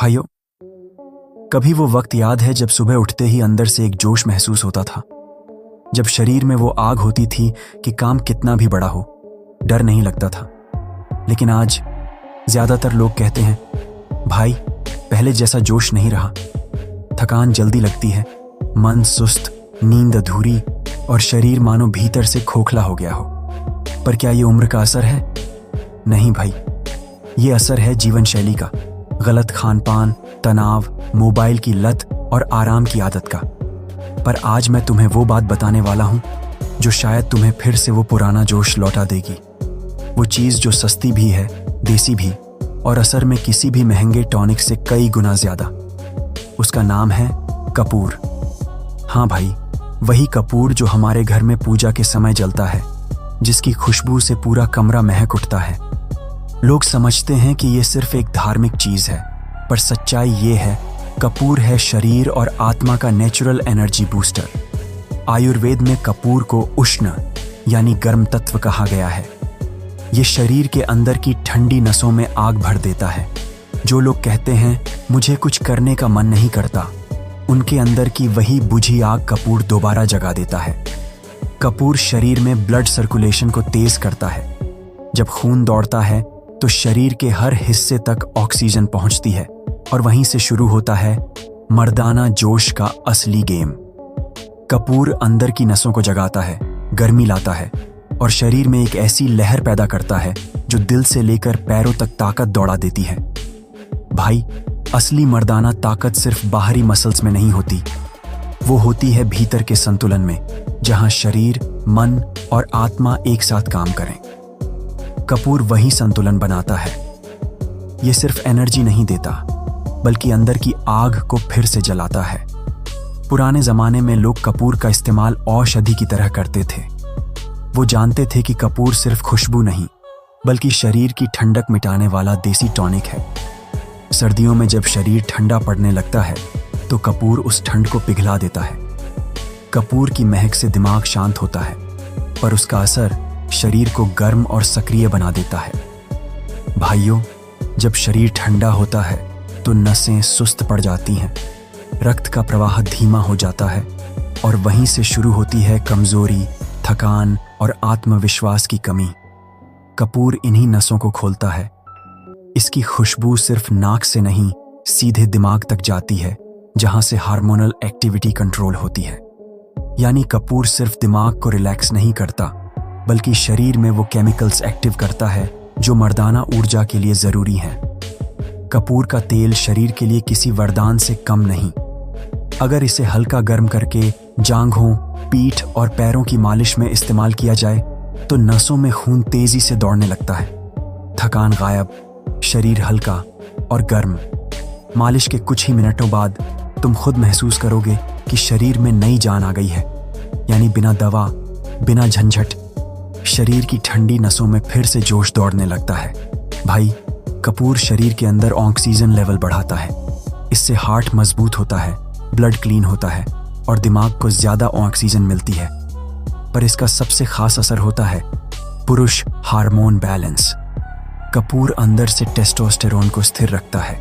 भाइयों, कभी वो वक्त याद है जब सुबह उठते ही अंदर से एक जोश महसूस होता था, जब शरीर में वो आग होती थी कि काम कितना भी बड़ा हो डर नहीं लगता था। लेकिन आज ज्यादातर लोग कहते हैं, भाई पहले जैसा जोश नहीं रहा, थकान जल्दी लगती है, मन सुस्त, नींद अधूरी और शरीर मानो भीतर से खोखला हो गया हो। पर क्या ये उम्र का असर है? नहीं भाई, ये असर है जीवन शैली का, गलत खानपान, तनाव, मोबाइल की लत और आराम की आदत का। पर आज मैं तुम्हें वो बात बताने वाला हूं जो शायद तुम्हें फिर से वो पुराना जोश लौटा देगी। वो चीज जो सस्ती भी है, देसी भी, और असर में किसी भी महंगे टॉनिक से कई गुना ज्यादा। उसका नाम है कपूर। हाँ भाई, वही कपूर जो हमारे घर में पूजा के समय जलता है, जिसकी खुशबू से पूरा कमरा महक उठता है। लोग समझते हैं कि ये सिर्फ एक धार्मिक चीज है, पर सच्चाई ये है, कपूर है शरीर और आत्मा का नेचुरल एनर्जी बूस्टर। आयुर्वेद में कपूर को उष्ण यानी गर्म तत्व कहा गया है। ये शरीर के अंदर की ठंडी नसों में आग भर देता है। जो लोग कहते हैं मुझे कुछ करने का मन नहीं करता, उनके अंदर की वही बुझी आग कपूर दोबारा जगा देता है। कपूर शरीर में ब्लड सर्कुलेशन को तेज करता है। जब खून दौड़ता है तो शरीर के हर हिस्से तक ऑक्सीजन पहुंचती है और वहीं से शुरू होता है मर्दाना जोश का असली गेम। कपूर अंदर की नसों को जगाता है, गर्मी लाता है और शरीर में एक ऐसी लहर पैदा करता है जो दिल से लेकर पैरों तक ताकत दौड़ा देती है। भाई, असली मर्दाना ताकत सिर्फ बाहरी मसल्स में नहीं होती, वो होती है भीतर के संतुलन में, जहां शरीर, मन और आत्मा एक साथ काम करें। कपूर वही संतुलन बनाता है। ये सिर्फ एनर्जी नहीं देता, बल्कि अंदर की आग को फिर से जलाता है। पुराने जमाने में लोग कपूर का इस्तेमाल औषधि की तरह करते थे। वो जानते थे कि कपूर सिर्फ खुशबू नहीं, बल्कि शरीर की ठंडक मिटाने वाला देसी टॉनिक है। सर्दियों में जब शरीर ठंडा पड़ने लगता है तो कपूर उस ठंड को पिघला देता है। कपूर की महक से दिमाग शांत होता है, पर उसका असर शरीर को गर्म और सक्रिय बना देता है। भाइयों, जब शरीर ठंडा होता है तो नसें सुस्त पड़ जाती हैं, रक्त का प्रवाह धीमा हो जाता है और वहीं से शुरू होती है कमजोरी, थकान और आत्मविश्वास की कमी। कपूर इन्हीं नसों को खोलता है। इसकी खुशबू सिर्फ नाक से नहीं, सीधे दिमाग तक जाती है, जहां से हार्मोनल एक्टिविटी कंट्रोल होती है। यानी कपूर सिर्फ दिमाग को रिलैक्स नहीं करता, बल्कि शरीर में वो केमिकल्स एक्टिव करता है जो मर्दाना ऊर्जा के लिए जरूरी हैं। कपूर का तेल शरीर के लिए किसी वरदान से कम नहीं। अगर इसे हल्का गर्म करके जांघों, पीठ और पैरों की मालिश में इस्तेमाल किया जाए तो नसों में खून तेजी से दौड़ने लगता है। थकान गायब, शरीर हल्का और गर्म। मालिश के कुछ ही मिनटों बाद तुम खुद महसूस करोगे कि शरीर में नई जान आ गई है। यानी बिना दवा, बिना झंझट, शरीर की ठंडी नसों में फिर से जोश दौड़ने लगता है। भाई, कपूर शरीर के अंदर ऑक्सीजन लेवल बढ़ाता है। इससे हार्ट मजबूत होता है, ब्लड क्लीन होता है और दिमाग को ज्यादा ऑक्सीजन मिलती है। पर इसका सबसे खास असर होता है पुरुष हार्मोन बैलेंस। कपूर अंदर से टेस्टोस्टेरोन को स्थिर रखता है,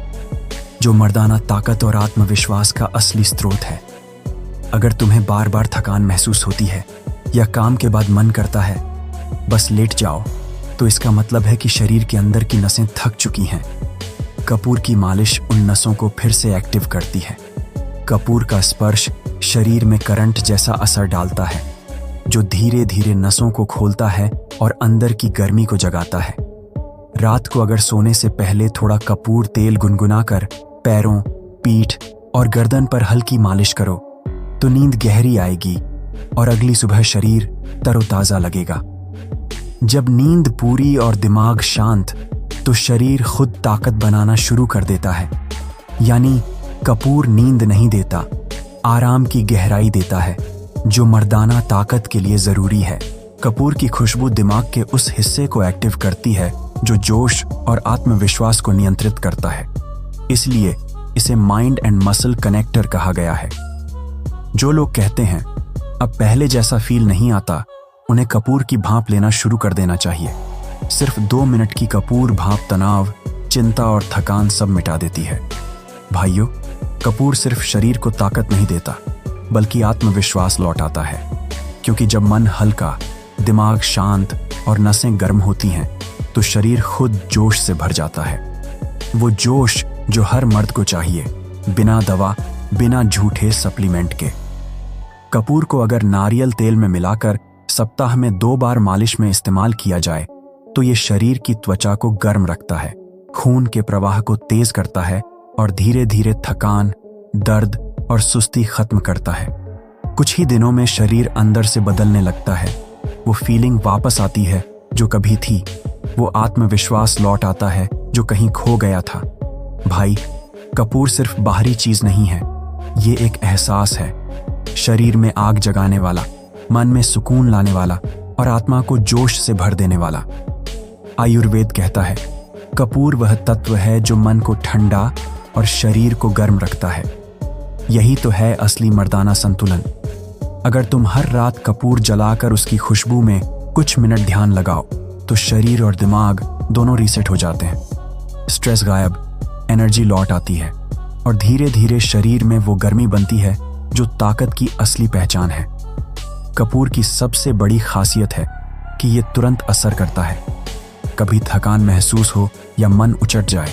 जो मर्दाना ताकत और आत्मविश्वास का असली स्रोत है। अगर तुम्हें बार बार थकान महसूस होती है या काम के बाद मन करता है बस लेट जाओ, तो इसका मतलब है कि शरीर के अंदर की नसें थक चुकी हैं। कपूर की मालिश उन नसों को फिर से एक्टिव करती है। कपूर का स्पर्श शरीर में करंट जैसा असर डालता है, जो धीरे धीरे नसों को खोलता है और अंदर की गर्मी को जगाता है। रात को अगर सोने से पहले थोड़ा कपूर तेल गुनगुनाकर पैरों, पीठ और गर्दन पर हल्की मालिश करो तो नींद गहरी आएगी और अगली सुबह शरीर तरोताजा लगेगा। जब नींद पूरी और दिमाग शांत, तो शरीर खुद ताकत बनाना शुरू कर देता है। यानी कपूर नींद नहीं देता, आराम की गहराई देता है, जो मर्दाना ताकत के लिए जरूरी है। कपूर की खुशबू दिमाग के उस हिस्से को एक्टिव करती है जो जोश और आत्मविश्वास को नियंत्रित करता है। इसलिए इसे माइंड एंड मसल कनेक्टर कहा गया है। जो लोग कहते हैं अब पहले जैसा फील नहीं आता, उन्हें कपूर की भाप लेना शुरू कर देना चाहिए। सिर्फ 2 मिनट की कपूर भाप तनाव, चिंता और थकान सब मिटा देती है। भाइयों, कपूर सिर्फ शरीर को ताकत नहीं देता बल्कि आत्मविश्वास लौटाता है, क्योंकि जब मन हल्का, दिमाग शांत और नसें गर्म होती हैं तो शरीर खुद जोश से भर जाता है। वो जोश जो हर मर्द को चाहिए, बिना दवा, बिना झूठे सप्लीमेंट के। कपूर को अगर नारियल तेल में मिलाकर सप्ताह में 2 बार मालिश में इस्तेमाल किया जाए तो ये शरीर की त्वचा को गर्म रखता है, खून के प्रवाह को तेज करता है और धीरे धीरे थकान, दर्द और सुस्ती खत्म करता है। कुछ ही दिनों में शरीर अंदर से बदलने लगता है। वो फीलिंग वापस आती है जो कभी थी, वो आत्मविश्वास लौट आता है जो कहीं खो गया था। भाई, कपूर सिर्फ बाहरी चीज नहीं है, ये एक एहसास है, शरीर में आग जगाने वाला, मन में सुकून लाने वाला और आत्मा को जोश से भर देने वाला। आयुर्वेद कहता है, कपूर वह तत्व है जो मन को ठंडा और शरीर को गर्म रखता है। यही तो है असली मर्दाना संतुलन। अगर तुम हर रात कपूर जलाकर उसकी खुशबू में कुछ मिनट ध्यान लगाओ तो शरीर और दिमाग दोनों रीसेट हो जाते हैं। स्ट्रेस गायब, एनर्जी लौट आती है और धीरे धीरे शरीर में वो गर्मी बनती है जो ताकत की असली पहचान है। कपूर की सबसे बड़ी खासियत है कि ये तुरंत असर करता है। कभी थकान महसूस हो या मन उचट जाए,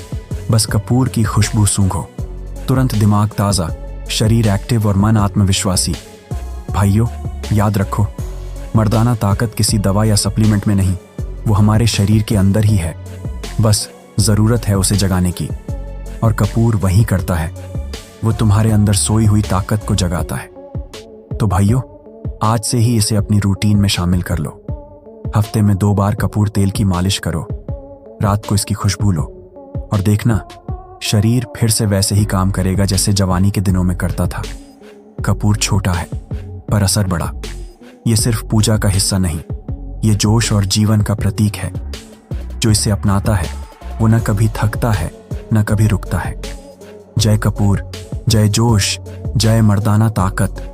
बस कपूर की खुशबू सूंघो, तुरंत दिमाग ताज़ा, शरीर एक्टिव और मन आत्मविश्वासी। भाइयों, याद रखो, मर्दाना ताकत किसी दवा या सप्लीमेंट में नहीं, वो हमारे शरीर के अंदर ही है, बस ज़रूरत है उसे जगाने की। और कपूर वही करता है, वो तुम्हारे अंदर सोई हुई ताकत को जगाता है। तो भाइयों, आज से ही इसे अपनी रूटीन में शामिल कर लो। हफ्ते में 2 बार कपूर तेल की मालिश करो, रात को इसकी खुशबू लो और देखना, शरीर फिर से वैसे ही काम करेगा जैसे जवानी के दिनों में करता था। कपूर छोटा है पर असर बड़ा। ये सिर्फ पूजा का हिस्सा नहीं, ये जोश और जीवन का प्रतीक है। जो इसे अपनाता है वो न कभी थकता है, न कभी रुकता है। जय कपूर, जय जोश, जय मर्दाना ताकत।